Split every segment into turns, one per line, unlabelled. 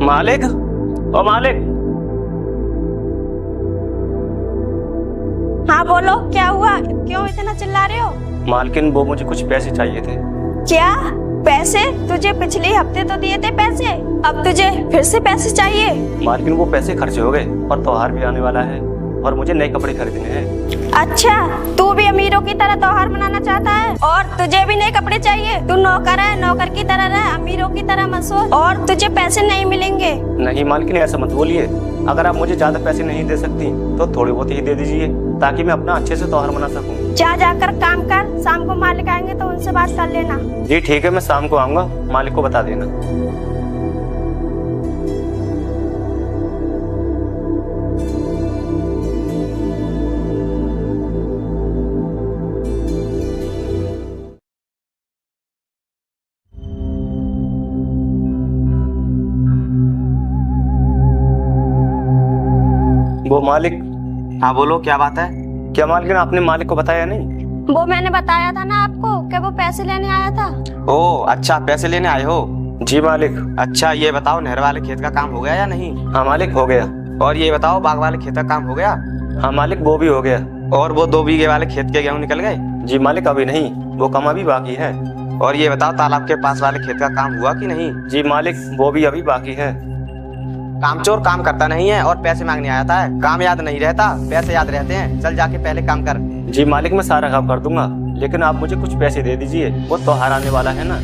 मालिक, ओ मालिक।
हाँ बोलो, क्या हुआ? क्यों इतना चिल्ला रहे हो?
मालकिन, वो मुझे कुछ पैसे चाहिए थे।
क्या पैसे? तुझे पिछले हफ्ते तो दिए थे पैसे, अब तुझे फिर से पैसे चाहिए?
मालकिन, वो पैसे खर्च हो गए और त्योहार भी आने वाला है और मुझे नए कपड़े खरीदने हैं।
अच्छा, तू भी अमीरों की तरह त्योहार मनाना चाहता है और तुझे भी नए कपड़े चाहिए? तू नौकर है, नौकर की तरह रह, अमीरों की तरह मत सोच और तुझे पैसे नहीं मिलेंगे।
नहीं मालकिन, ऐसा मत बोलिए। अगर आप मुझे ज्यादा पैसे नहीं दे सकती तो थोड़ी बहुत ही दे दीजिए ताकि मैं अपना अच्छे से त्योहार मना सकूं।
जा जाकर काम कर, शाम को मालिक आएंगे तो उनसे बात कर लेना।
जी ठीक है, मैं शाम को आऊंगा, मालिक को बता देना। वो मालिक।
हाँ बोलो, क्या बात है?
क्या मालकिन, आपने मालिक को बताया नहीं?
वो मैंने बताया था ना आपको कि वो पैसे लेने आया था।
ओ अच्छा, पैसे लेने आए हो?
जी मालिक।
अच्छा ये बताओ, नहर वाले खेत का काम हो गया या नहीं?
हाँ मालिक, हो गया।
और ये बताओ, बाग वाले खेत का काम हो गया?
हाँ मालिक, वो भी हो गया।
और वो 2 बीघे वाले खेत के गेहूं निकल गए?
जी मालिक, अभी नहीं, वो काम अभी बाकी है।
और ये बताओ, तालाब के पास वाले खेत का काम हुआ कि नहीं?
जी मालिक, वो भी अभी बाकी है।
कामचोर काम करता नहीं है और पैसे मांगने आता है। काम याद नहीं रहता, पैसे याद रहते हैं। चल जाके पहले काम कर।
जी मालिक, मैं सारा काम कर दूंगा, लेकिन आप मुझे कुछ पैसे दे दीजिए। वो त्योहार आने वाला है ना,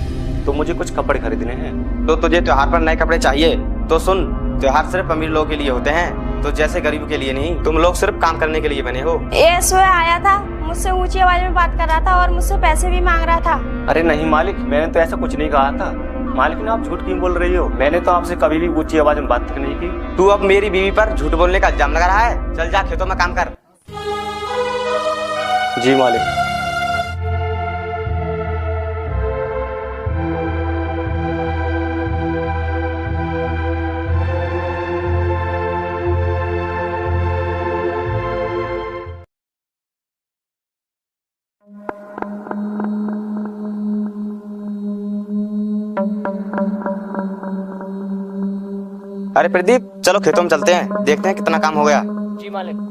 तो मुझे कुछ कपड़े खरीदने हैं।
तो तुझे त्योहार पर नए कपड़े चाहिए? तो सुन, त्योहार सिर्फ अमीर लोगों के लिए होते हैं, तो जैसे गरीब के लिए नहीं। तुम लोग सिर्फ काम करने के लिए बने हो।
ये सुबह आया था, मुझसे ऊंची आवाज में बात कर रहा था और मुझसे पैसे भी मांग रहा था।
अरे नहीं मालिक, मैंने तो ऐसा कुछ नहीं कहा था। मालिक, आप झूठ क्यों बोल रही हो? मैंने तो आपसे कभी भी ऊंची आवाज में बात नहीं की।
तू अब मेरी बीवी पर झूठ बोलने का इल्जाम लगा रहा है। चल जा खेतों में काम कर।
जी मालिक।
अरे प्रदीप, चलो खेतों में चलते हैं, देखते हैं कितना काम हो गया।
जी मालिक।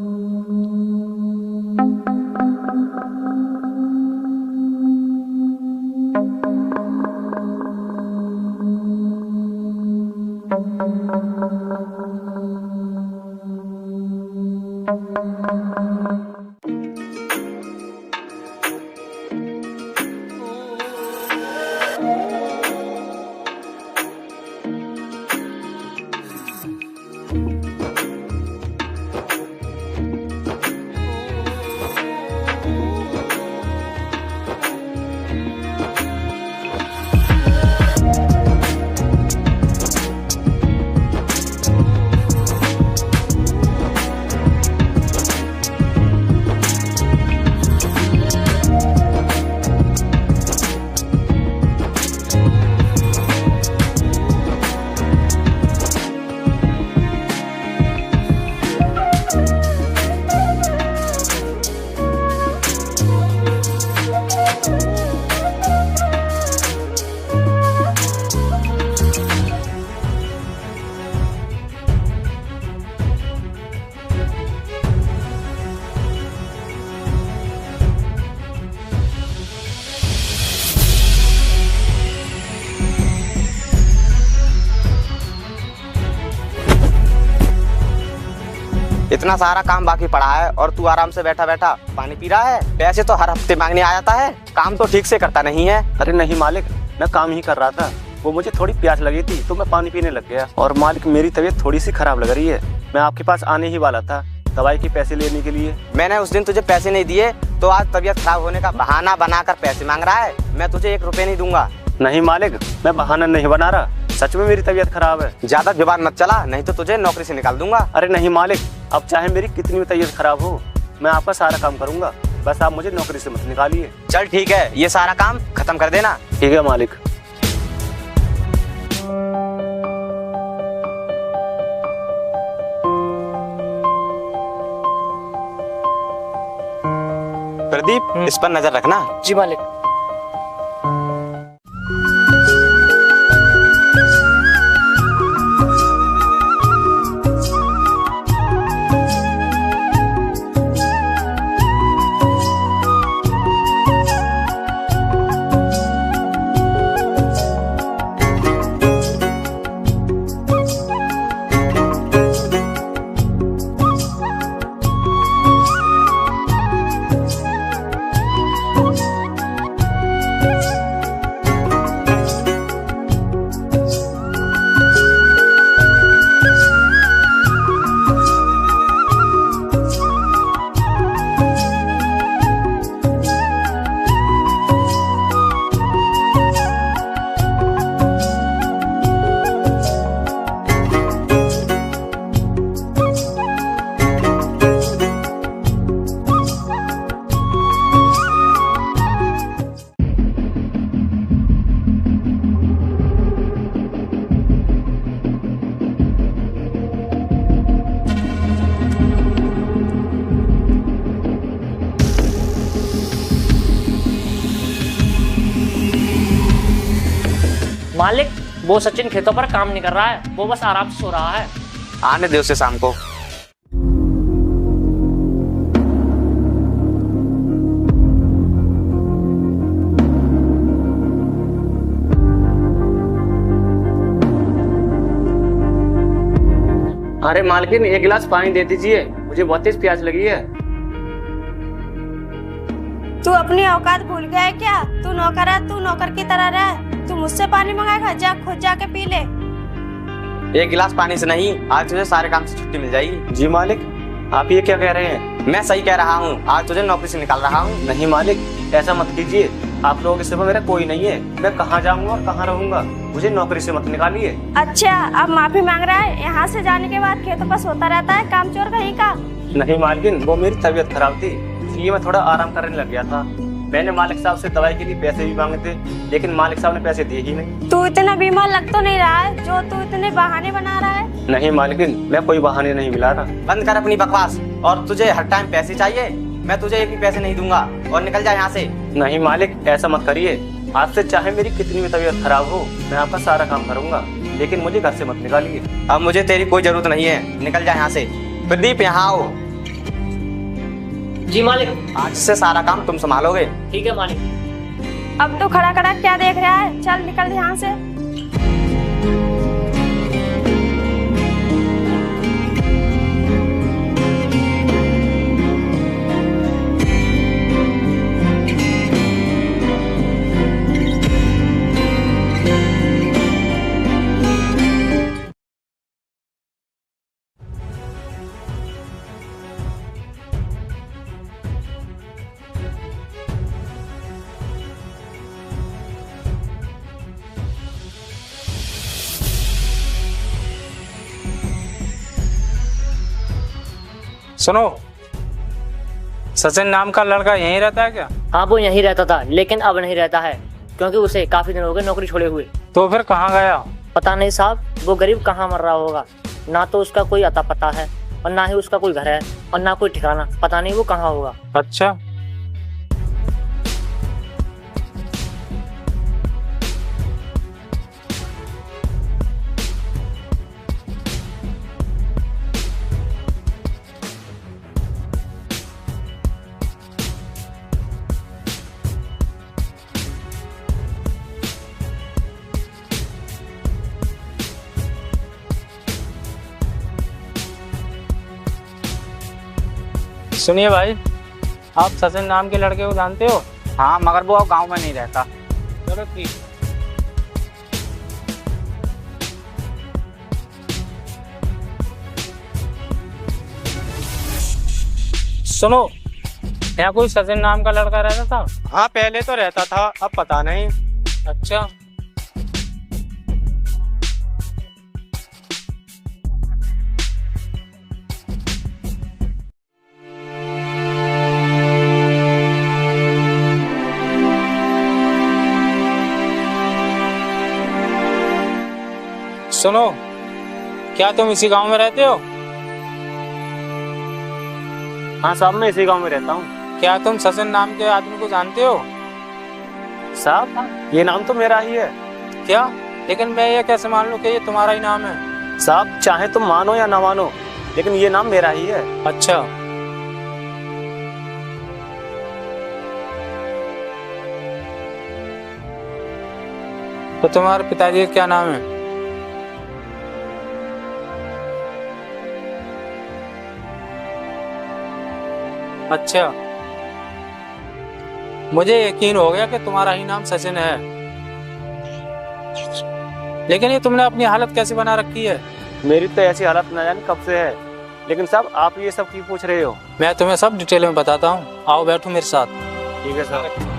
इतना सारा काम बाकी पड़ा है और तू आराम से बैठा बैठा पानी पी रहा है। पैसे तो हर हफ्ते मांगने आ जाता है, काम तो ठीक से करता नहीं है।
अरे नहीं मालिक, मैं काम ही कर रहा था। वो मुझे थोड़ी प्यास लगी थी तो मैं पानी पीने लग गया। और मालिक, मेरी तबीयत थोड़ी सी खराब लग रही है। मैं आपके पास आने ही वाला था दवाई के पैसे लेने के लिए।
मैंने उस दिन तुझे पैसे नहीं दिए तो आज तबीयत खराब होने का बहाना बनाकर पैसे मांग रहा है। मैं तुझे 1 रुपए नहीं दूंगा।
नहीं मालिक, मैं बहाना नहीं बना रहा, सच में मेरी तबीयत खराब है।
ज्यादा जुबान मत चला, नहीं तो तुझे नौकरी से निकाल दूंगा।
अरे नहीं मालिक, अब चाहे मेरी कितनी भी तबीयत खराब हो, मैं आपका सारा काम करूंगा, बस आप मुझे नौकरी से मत निकालिए।
चल ठीक है, ये सारा काम खत्म कर देना।
ठीक है मालिक।
प्रदीप, इस पर नजर रखना।
जी मालिक। मालिक, वो सचिन खेतों पर काम नहीं कर रहा है, वो बस आराम से सो रहा है।
आने दे उसे शाम को।
अरे मालकिन, एक गिलास पानी दे दीजिए, मुझे बहुत तेज प्यास लगी है।
तू अपनी औकात भूल गया है क्या? तू नौकर है, तू नौकर की तरह रह। तू मुझसे पानी मंगाएगा? जा खुद जाके पी ले।
एक गिलास पानी से नहीं, आज तुझे सारे काम से छुट्टी मिल जाएगी।
जी मालिक, आप ये क्या कह रहे हैं?
मैं सही कह रहा हूँ, आज तुझे नौकरी से निकाल रहा हूँ।
नहीं मालिक, ऐसा मत कीजिए। आप लोगों के सिवा मेरा कोई नहीं है। मैं कहाँ जाऊँगा और कहाँ रहूँगा? मुझे नौकरी से मत निकालिए।
अच्छा, अब माफी मांग रहा है? यहाँ से जाने के बाद खेतों पर सोता रहता है, काम चोर कहीं का।
नहीं मालकिन, वो मेरी तबीयत खराब थी, इसलिए मैं थोड़ा आराम करने लग गया था। मैंने मालिक साहब से दवाई के लिए पैसे भी मांगे थे, लेकिन मालिक साहब ने पैसे दिए ही नहीं।
तू इतना बीमार लग तो नहीं रहा है जो तू इतने बहाने बना रहा है?
नहीं मालकिन, मैं कोई बहाने नहीं मिला रहा।
बंद कर अपनी बकवास। और तुझे हर टाइम पैसे चाहिए? मैं तुझे एक भी पैसे नहीं दूंगा, और निकल जा यहाँ से।
नहीं मालिक, ऐसा मत करिए। आज से चाहे मेरी कितनी भी तबीयत खराब हो, मैं आपका सारा काम करूंगा, लेकिन मुझे घर से मत निकालिए।
अब मुझे तेरी कोई जरूरत नहीं है, निकल जा यहाँ से। प्रदीप, यहाँ आओ।
जी मालिक।
आज से सारा काम तुम संभालोगे।
ठीक है मालिक।
अब तो खड़ा खड़ा क्या देख रहा है? चल निकल यहाँ से।
सुनो, सचिन नाम का लड़का यहीं रहता है क्या?
हाँ, वो यहीं रहता था, लेकिन अब नहीं रहता है, क्योंकि उसे काफी दिन हो गए नौकरी छोड़े हुए।
तो फिर कहाँ गया?
पता नहीं साहब, वो गरीब कहाँ मर रहा होगा। ना तो उसका कोई अता पता है, और ना ही उसका कोई घर है, और ना कोई ठिकाना। पता नहीं वो कहाँ होगा।
अच्छा, सुनिए भाई, आप सचिन नाम के लड़के को जानते हो?
हाँ, मगर वो अब गाँव में नहीं रहता।
चलो ठीक। सुनो, यहाँ कोई सचिन नाम का लड़का रहता था?
हाँ, पहले तो रहता था, अब पता नहीं।
अच्छा, सुनो, क्या तुम इसी गांव में रहते हो?
हाँ साहब, मैं इसी गांव में रहता हूँ।
क्या तुम सचिन नाम के आदमी को जानते हो?
साहब, ये नाम तो मेरा ही है।
क्या? लेकिन मैं ये कैसे मान लूं कि ये तुम्हारा ही नाम है?
साहब, चाहे तुम मानो या ना मानो, लेकिन ये नाम मेरा ही है।
अच्छा, तो तुम्हारे पिताजी का क्या नाम है? अच्छा, मुझे यकीन हो गया कि तुम्हारा ही नाम सचिन है। लेकिन ये तुमने अपनी हालत कैसे बना रखी है?
मेरी तो ऐसी हालत न जाने कब से है, लेकिन साहब आप ये सब क्यों पूछ रहे हो?
मैं तुम्हें सब डिटेल में बताता हूँ, आओ बैठो मेरे साथ।
ठीक है साहब।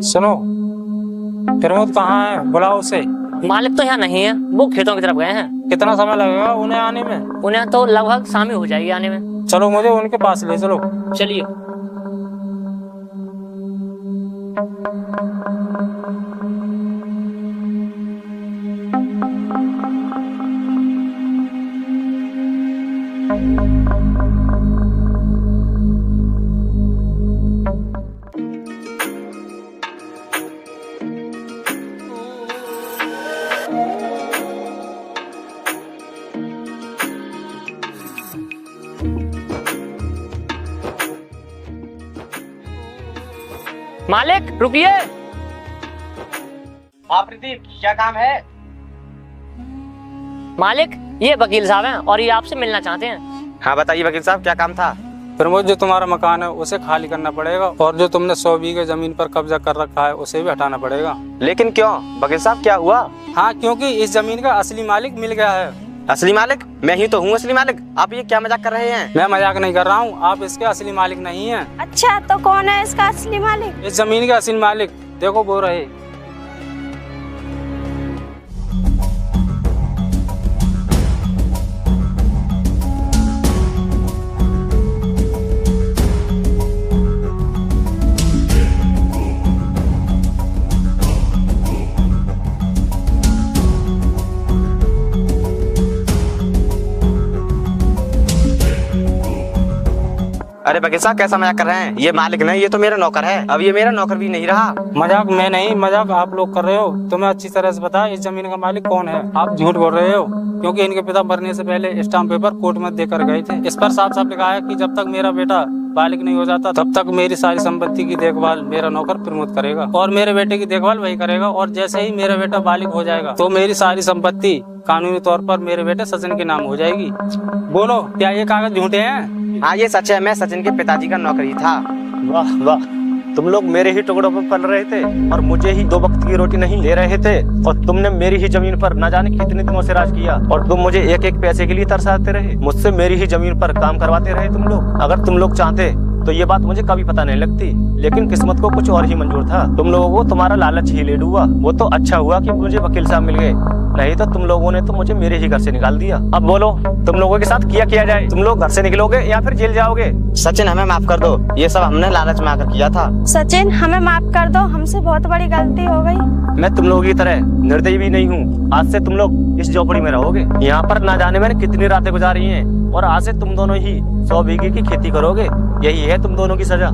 सुनो, प्रमोद कहाँ है? बुलाओ उसे।
मालिक तो यहाँ नहीं है, वो खेतों की तरफ गए हैं।
कितना समय लगेगा उन्हें आने में?
उन्हें तो लगभग शाम ही हो जाएगी आने में।
चलो मुझे उनके पास ले चलो।
चलिए। मालिक रुकिए।
हाँ प्रदीप, क्या काम है?
मालिक ये वकील साहब हैं और ये आपसे मिलना चाहते हैं।
हाँ बताइए वकील साहब, क्या काम था?
प्रमोद, जो तुम्हारा मकान है उसे खाली करना पड़ेगा और जो तुमने 100 बीघे जमीन पर कब्जा कर रखा है उसे भी हटाना पड़ेगा।
लेकिन क्यों वकील साहब, क्या हुआ?
हाँ, क्योंकि इस जमीन का असली मालिक मिल गया है।
असली मालिक? मैं ही तो हूँ असली मालिक। आप ये क्या मजाक कर रहे हैं?
मैं मजाक नहीं कर रहा हूँ, आप इसके असली मालिक नहीं हैं।
अच्छा, तो कौन है इसका असली मालिक?
इस जमीन के असली मालिक देखो वो रहे।
अरे वकील साहब, कैसा मजाक कर रहे हैं? ये मालिक नहीं, ये तो मेरा नौकर है। अब ये मेरा नौकर भी नहीं रहा।
मजाक मैं नहीं, मजाक आप लोग कर रहे हो। तुम्हें अच्छी तरह से पता है इस जमीन का मालिक कौन है। आप झूठ बोल रहे हो, क्योंकि इनके पिता मरने से पहले स्टाम्प पेपर कोर्ट में देकर गए थे। इस पर साफ साफ लिखा है कि जब तक मेरा बेटा बालिग नहीं हो जाता तब तक मेरी सारी संपत्ति की देखभाल मेरा नौकर प्रमोद करेगा और मेरे बेटे की देखभाल वही करेगा। और जैसे ही मेरा बेटा बालिग हो जाएगा तो मेरी सारी संपत्ति कानूनी तौर पर मेरे बेटे सचिन के नाम हो जाएगी। बोलो, क्या ये कागज झूठे हैं?
हाँ ये सच है, मैं सचिन के पिताजी का नौकर ही था।
वाह वाह, तुम लोग मेरे ही टुकड़ों पर पल रहे थे और मुझे ही 2 वक्त की रोटी नहीं दे रहे थे। और तुमने मेरी ही जमीन पर न जाने कितने दिनों से राज किया और तुम मुझे एक एक पैसे के लिए तरसाते रहे। मुझसे मेरी ही जमीन पर काम करवाते रहे तुम लोग। अगर तुम लोग चाहते तो ये बात मुझे कभी पता नहीं लगती, लेकिन किस्मत को कुछ और ही मंजूर था। तुम लोगों को तुम्हारा लालच ही ले डूबा। वो तो अच्छा हुआ कि मुझे वकील साहब मिल गए, नहीं तो तुम लोगों ने तो मुझे मेरे ही घर से निकाल दिया। अब बोलो, तुम लोगों के साथ किया जाए? तुम लोग घर से निकलोगे या फिर जेल जाओगे?
सचिन, हमें माफ कर दो, ये सब हमने लालच में आकर किया था।
सचिन, हमें माफ कर दो, हमसे बहुत बड़ी गलती हो गई।
मैं तुम लोगों की तरह निर्दयी भी नहीं हूँ। आज से तुम लोग इस झोपड़ी में रहोगे। यहाँ पर ना जाने मैंने कितनी रातें गुजारी हैं और आज से तुम दोनों ही 100 बीघे की खेती करोगे। यही है तुम दोनों की सजा।